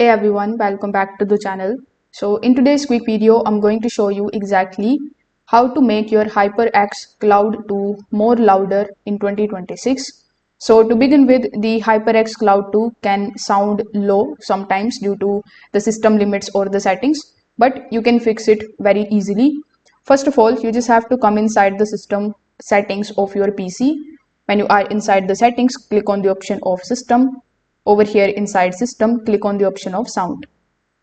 Hey everyone, welcome back to the channel. So in today's quick video, I'm going to show you exactly how to make your HyperX Cloud to more louder in 2026. So to begin with, the HyperX Cloud 2 can sound low sometimes due to the system limits or the settings, but you can fix it very easily. First of all, you just have to come inside the system settings of your PC. When you are inside the settings, click on the option of system. Over here inside system, click on the option of sound.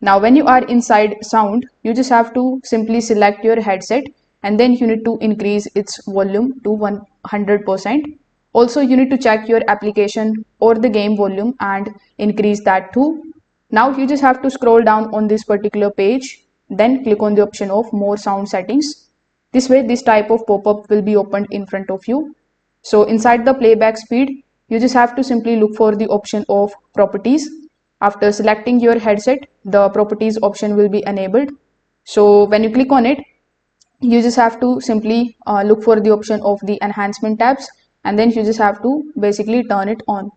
Now when you are inside sound, you just have to simply select your headset and then you need to increase its volume to 100%. Also you need to check your application or the game volume and increase that too. Now you just have to scroll down on this particular page, then click on the option of more sound settings. This way this type of pop-up will be opened in front of you. So inside the playback speed, you just have to simply look for the option of properties. After selecting your headset, the properties option will be enabled. So when you click on it, you just have to simply look for the option of the enhancement tabs, and then you just have to basically turn it on.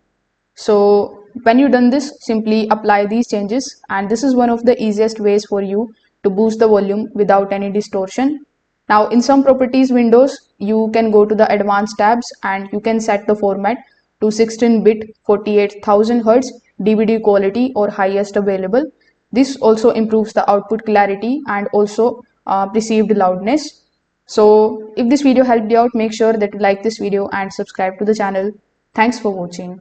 So when you done this, simply apply these changes, and this is one of the easiest ways for you to boost the volume without any distortion. Now in some properties windows, you can go to the advanced tabs and you can set the format to 16-bit 48,000 Hz DVD quality or highest available. This also improves the output clarity and also perceived loudness. So if this video helped you out, make sure that you like this video and subscribe to the channel. Thanks for watching.